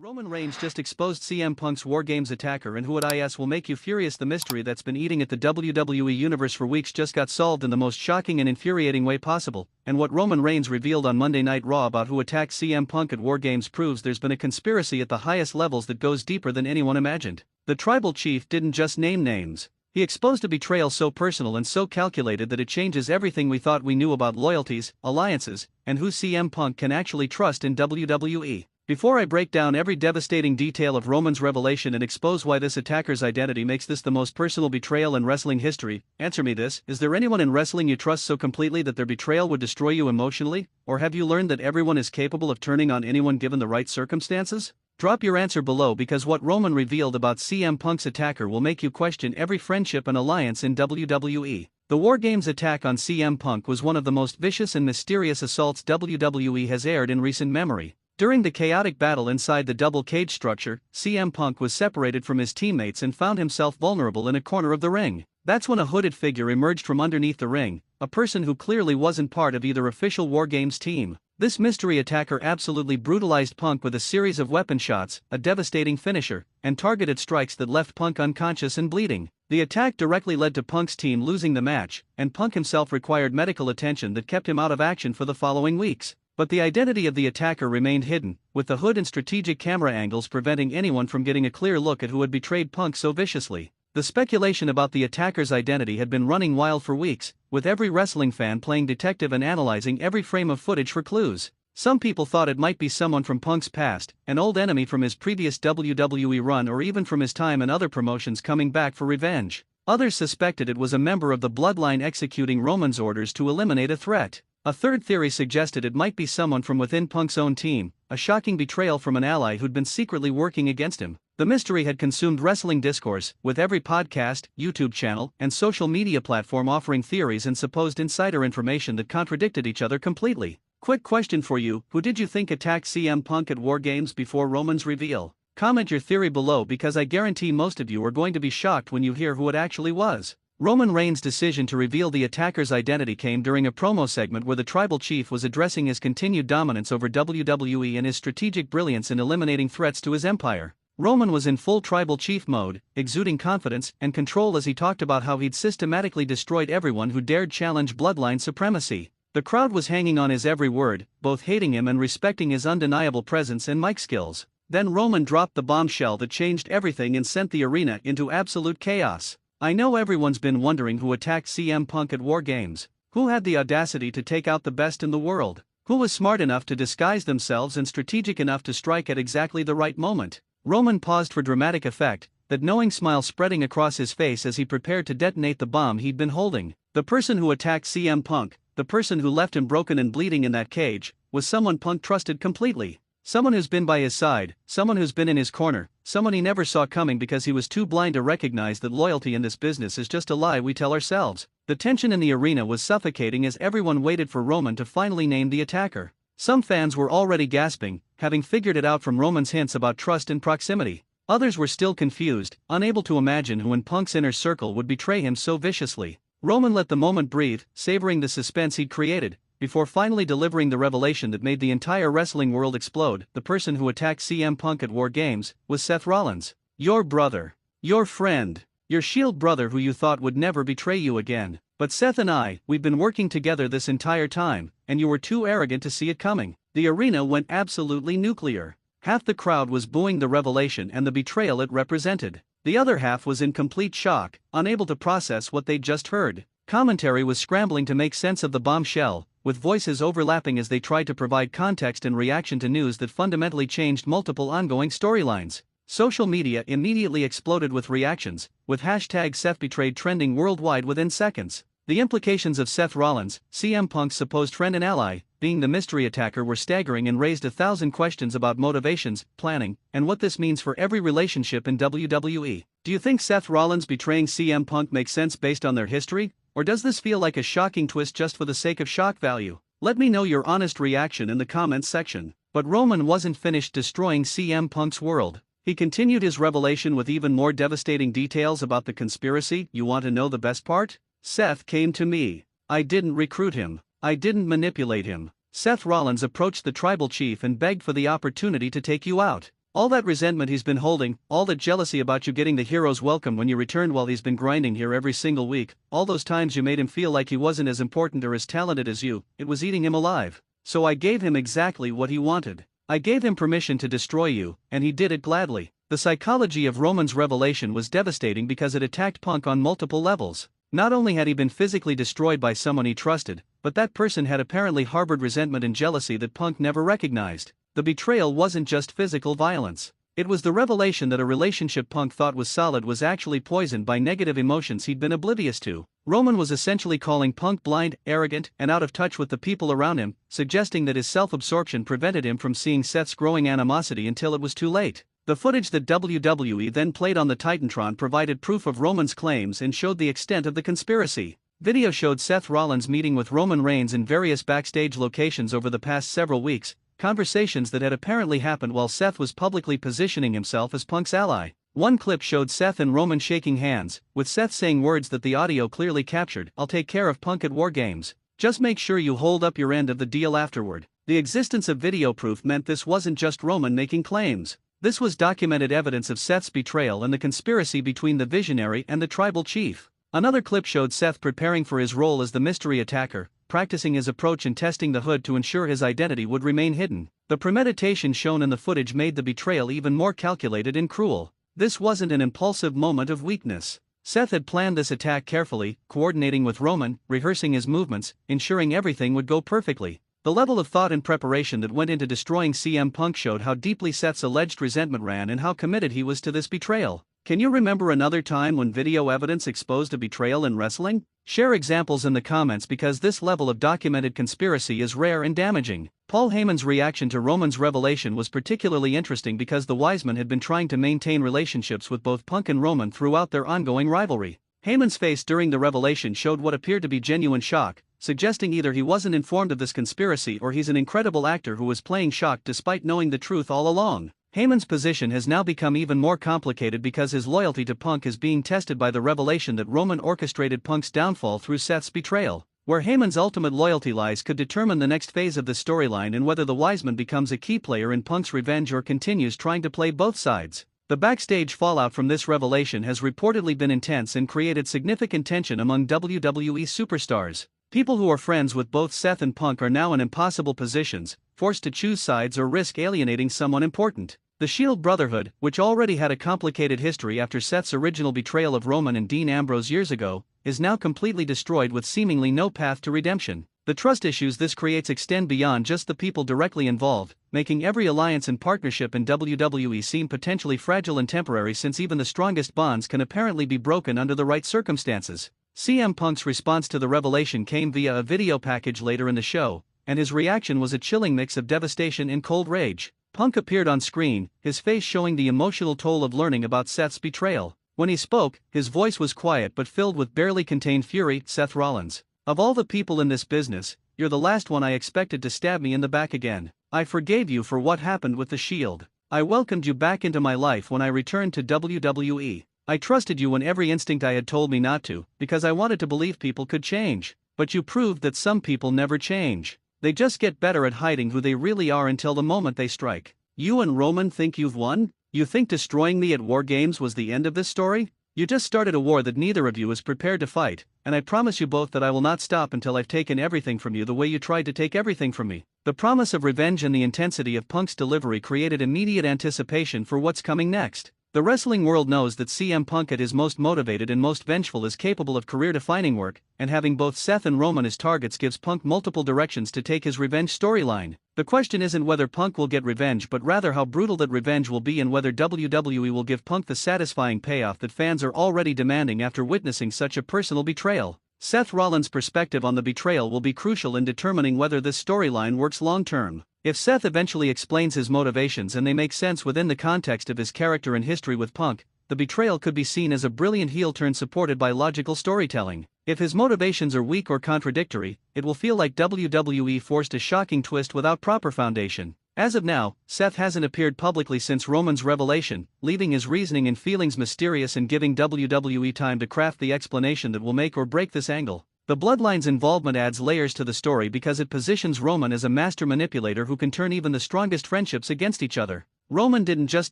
Roman Reigns just exposed CM Punk's WarGames attacker, and who would IS will make you furious. The mystery that's been eating at the WWE Universe for weeks just got solved in the most shocking and infuriating way possible, and what Roman Reigns revealed on Monday Night Raw about who attacked CM Punk at WarGames proves there's been a conspiracy at the highest levels that goes deeper than anyone imagined. The tribal chief didn't just name names. He exposed a betrayal so personal and so calculated that it changes everything we thought we knew about loyalties, alliances, and who CM Punk can actually trust in WWE. Before I break down every devastating detail of Roman's revelation and expose why this attacker's identity makes this the most personal betrayal in wrestling history, answer me this: is there anyone in wrestling you trust so completely that their betrayal would destroy you emotionally? Or have you learned that everyone is capable of turning on anyone given the right circumstances? Drop your answer below, because what Roman revealed about CM Punk's attacker will make you question every friendship and alliance in WWE. The WarGames attack on CM Punk was one of the most vicious and mysterious assaults WWE has aired in recent memory. During the chaotic battle inside the double cage structure, CM Punk was separated from his teammates and found himself vulnerable in a corner of the ring. That's when a hooded figure emerged from underneath the ring, a person who clearly wasn't part of either official WarGames team. This mystery attacker absolutely brutalized Punk with a series of weapon shots, a devastating finisher, and targeted strikes that left Punk unconscious and bleeding. The attack directly led to Punk's team losing the match, and Punk himself required medical attention that kept him out of action for the following weeks. But the identity of the attacker remained hidden, with the hood and strategic camera angles preventing anyone from getting a clear look at who had betrayed Punk so viciously. The speculation about the attacker's identity had been running wild for weeks, with every wrestling fan playing detective and analyzing every frame of footage for clues. Some people thought it might be someone from Punk's past, an old enemy from his previous WWE run, or even from his time in other promotions coming back for revenge. Others suspected it was a member of the Bloodline executing Roman's orders to eliminate a threat. A third theory suggested it might be someone from within Punk's own team, a shocking betrayal from an ally who'd been secretly working against him. The mystery had consumed wrestling discourse, with every podcast, YouTube channel, and social media platform offering theories and supposed insider information that contradicted each other completely. Quick question for you: who did you think attacked CM Punk at WarGames before Roman's reveal? Comment your theory below, because I guarantee most of you are going to be shocked when you hear who it actually was. Roman Reigns' decision to reveal the attacker's identity came during a promo segment where the tribal chief was addressing his continued dominance over WWE and his strategic brilliance in eliminating threats to his empire. Roman was in full tribal chief mode, exuding confidence and control as he talked about how he'd systematically destroyed everyone who dared challenge Bloodline supremacy. The crowd was hanging on his every word, both hating him and respecting his undeniable presence and mic skills. Then Roman dropped the bombshell that changed everything and sent the arena into absolute chaos. I know everyone's been wondering who attacked CM Punk at WarGames. Who had the audacity to take out the best in the world? Who was smart enough to disguise themselves and strategic enough to strike at exactly the right moment? Roman paused for dramatic effect, that knowing smile spreading across his face as he prepared to detonate the bomb he'd been holding. The person who attacked CM Punk, the person who left him broken and bleeding in that cage, was someone Punk trusted completely. Someone who's been by his side, someone who's been in his corner, someone he never saw coming because he was too blind to recognize that loyalty in this business is just a lie we tell ourselves. The tension in the arena was suffocating as everyone waited for Roman to finally name the attacker. Some fans were already gasping, having figured it out from Roman's hints about trust and proximity. Others were still confused, unable to imagine who in Punk's inner circle would betray him so viciously. Roman let the moment breathe, savoring the suspense he'd created, before finally delivering the revelation that made the entire wrestling world explode. The person who attacked CM Punk at WarGames was Seth Rollins. Your brother. Your friend. Your shield brother who you thought would never betray you again. But Seth and we've been working together this entire time, and you were too arrogant to see it coming. The arena went absolutely nuclear. Half the crowd was booing the revelation and the betrayal it represented. The other half was in complete shock, unable to process what they'd just heard. Commentary was scrambling to make sense of the bombshell, with voices overlapping as they tried to provide context and reaction to news that fundamentally changed multiple ongoing storylines. Social media immediately exploded with reactions, with #SethBetrayed trending worldwide within seconds. The implications of Seth Rollins, CM Punk's supposed friend and ally, being the mystery attacker were staggering and raised 1,000 questions about motivations, planning, and what this means for every relationship in WWE. Do you think Seth Rollins betraying CM Punk makes sense based on their history? Or does this feel like a shocking twist just for the sake of shock value? Let me know your honest reaction in the comments section. But Roman wasn't finished destroying CM Punk's world. He continued his revelation with even more devastating details about the conspiracy. You want to know the best part? Seth came to me. I didn't recruit him. I didn't manipulate him. Seth Rollins approached the tribal chief and begged for the opportunity to take you out. All that resentment he's been holding, all that jealousy about you getting the hero's welcome when you returned while he's been grinding here every single week, all those times you made him feel like he wasn't as important or as talented as you, it was eating him alive. So I gave him exactly what he wanted. I gave him permission to destroy you, and he did it gladly. The psychology of Roman's revelation was devastating because it attacked Punk on multiple levels. Not only had he been physically destroyed by someone he trusted, but that person had apparently harbored resentment and jealousy that Punk never recognized. The betrayal wasn't just physical violence. It was the revelation that a relationship Punk thought was solid was actually poisoned by negative emotions he'd been oblivious to. Roman was essentially calling Punk blind, arrogant, and out of touch with the people around him, suggesting that his self-absorption prevented him from seeing Seth's growing animosity until it was too late. The footage that WWE then played on the Titantron provided proof of Roman's claims and showed the extent of the conspiracy. Video showed Seth Rollins meeting with Roman Reigns in various backstage locations over the past several weeks, conversations that had apparently happened while Seth was publicly positioning himself as Punk's ally. One clip showed Seth and Roman shaking hands, with Seth saying words that the audio clearly captured: "I'll take care of Punk at WarGames. Just make sure you hold up your end of the deal afterward." The existence of video proof meant this wasn't just Roman making claims. This was documented evidence of Seth's betrayal and the conspiracy between the Visionary and the tribal chief. Another clip showed Seth preparing for his role as the mystery attacker, practicing his approach and testing the hood to ensure his identity would remain hidden. The premeditation shown in the footage made the betrayal even more calculated and cruel. This wasn't an impulsive moment of weakness. Seth had planned this attack carefully, coordinating with Roman, rehearsing his movements, ensuring everything would go perfectly. The level of thought and preparation that went into destroying CM Punk showed how deeply Seth's alleged resentment ran and how committed he was to this betrayal. Can you remember another time when video evidence exposed a betrayal in wrestling? Share examples in the comments because this level of documented conspiracy is rare and damaging. Paul Heyman's reaction to Roman's revelation was particularly interesting because the Wiseman had been trying to maintain relationships with both Punk and Roman throughout their ongoing rivalry. Heyman's face during the revelation showed what appeared to be genuine shock, suggesting either he wasn't informed of this conspiracy or he's an incredible actor who was playing shocked despite knowing the truth all along. Heyman's position has now become even more complicated because his loyalty to Punk is being tested by the revelation that Roman orchestrated Punk's downfall through Seth's betrayal. Where Heyman's ultimate loyalty lies could determine the next phase of the storyline and whether the Wiseman becomes a key player in Punk's revenge or continues trying to play both sides. The backstage fallout from this revelation has reportedly been intense and created significant tension among WWE superstars. People who are friends with both Seth and Punk are now in impossible positions, forced to choose sides or risk alienating someone important. The Shield Brotherhood, which already had a complicated history after Seth's original betrayal of Roman and Dean Ambrose years ago, is now completely destroyed with seemingly no path to redemption. The trust issues this creates extend beyond just the people directly involved, making every alliance and partnership in WWE seem potentially fragile and temporary since even the strongest bonds can apparently be broken under the right circumstances. CM Punk's response to the revelation came via a video package later in the show, and his reaction was a chilling mix of devastation and cold rage. Punk appeared on screen, his face showing the emotional toll of learning about Seth's betrayal. When he spoke, his voice was quiet but filled with barely contained fury. "Seth Rollins, of all the people in this business, you're the last one I expected to stab me in the back again. I forgave you for what happened with the Shield. I welcomed you back into my life when I returned to WWE. I trusted you when every instinct I had told me not to, because I wanted to believe people could change. But you proved that some people never change. They just get better at hiding who they really are until the moment they strike. You and Roman think you've won? You think destroying me at WarGames was the end of this story? You just started a war that neither of you is prepared to fight, and I promise you both that I will not stop until I've taken everything from you the way you tried to take everything from me." The promise of revenge and the intensity of Punk's delivery created immediate anticipation for what's coming next. The wrestling world knows that CM Punk at his most motivated and most vengeful is capable of career-defining work, and having both Seth and Roman as targets gives Punk multiple directions to take his revenge storyline. The question isn't whether Punk will get revenge but rather how brutal that revenge will be and whether WWE will give Punk the satisfying payoff that fans are already demanding after witnessing such a personal betrayal. Seth Rollins' perspective on the betrayal will be crucial in determining whether this storyline works long-term. If Seth eventually explains his motivations and they make sense within the context of his character and history with Punk, the betrayal could be seen as a brilliant heel turn supported by logical storytelling. If his motivations are weak or contradictory, it will feel like WWE forced a shocking twist without proper foundation. As of now, Seth hasn't appeared publicly since Roman's revelation, leaving his reasoning and feelings mysterious and giving WWE time to craft the explanation that will make or break this angle. The Bloodline's involvement adds layers to the story because it positions Roman as a master manipulator who can turn even the strongest friendships against each other. Roman didn't just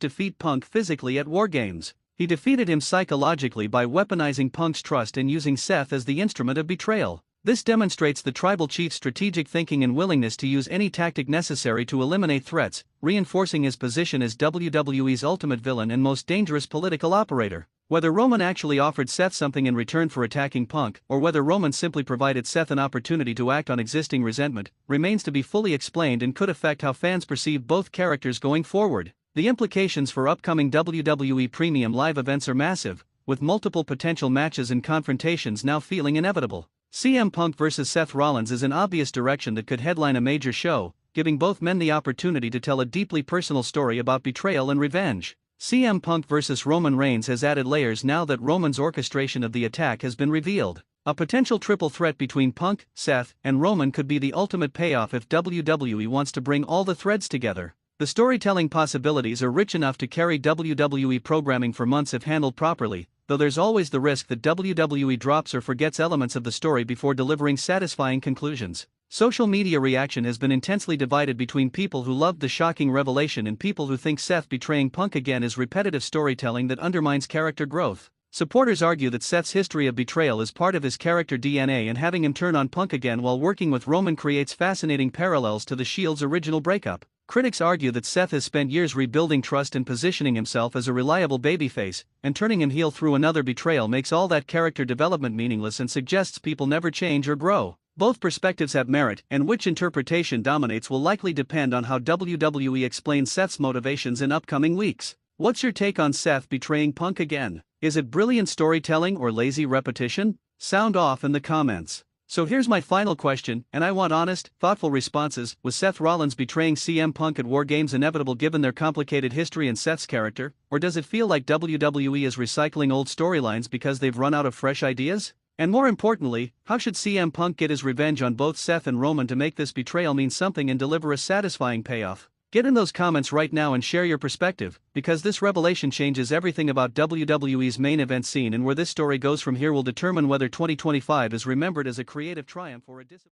defeat Punk physically at WarGames, he defeated him psychologically by weaponizing Punk's trust and using Seth as the instrument of betrayal. This demonstrates the tribal chief's strategic thinking and willingness to use any tactic necessary to eliminate threats, reinforcing his position as WWE's ultimate villain and most dangerous political operator. Whether Roman actually offered Seth something in return for attacking Punk, or whether Roman simply provided Seth an opportunity to act on existing resentment, remains to be fully explained and could affect how fans perceive both characters going forward. The implications for upcoming WWE Premium Live events are massive, with multiple potential matches and confrontations now feeling inevitable. CM Punk vs Seth Rollins is an obvious direction that could headline a major show, giving both men the opportunity to tell a deeply personal story about betrayal and revenge. CM Punk vs Roman Reigns has added layers now that Roman's orchestration of the attack has been revealed. A potential triple threat between Punk, Seth, and Roman could be the ultimate payoff if WWE wants to bring all the threads together. The storytelling possibilities are rich enough to carry WWE programming for months if handled properly, though there's always the risk that WWE drops or forgets elements of the story before delivering satisfying conclusions. Social media reaction has been intensely divided between people who loved the shocking revelation and people who think Seth betraying Punk again is repetitive storytelling that undermines character growth. Supporters argue that Seth's history of betrayal is part of his character DNA, and having him turn on Punk again while working with Roman creates fascinating parallels to the Shield's original breakup. Critics argue that Seth has spent years rebuilding trust and positioning himself as a reliable babyface, and turning him heel through another betrayal makes all that character development meaningless and suggests people never change or grow. Both perspectives have merit, and which interpretation dominates will likely depend on how WWE explains Seth's motivations in upcoming weeks. What's your take on Seth betraying Punk again? Is it brilliant storytelling or lazy repetition? Sound off in the comments. So here's my final question, and I want honest, thoughtful responses. Was Seth Rollins betraying CM Punk at WarGames inevitable given their complicated history and Seth's character, or does it feel like WWE is recycling old storylines because they've run out of fresh ideas? And more importantly, how should CM Punk get his revenge on both Seth and Roman to make this betrayal mean something and deliver a satisfying payoff? Get in those comments right now and share your perspective, because this revelation changes everything about WWE's main event scene, and where this story goes from here will determine whether 2025 is remembered as a creative triumph or a disappointment.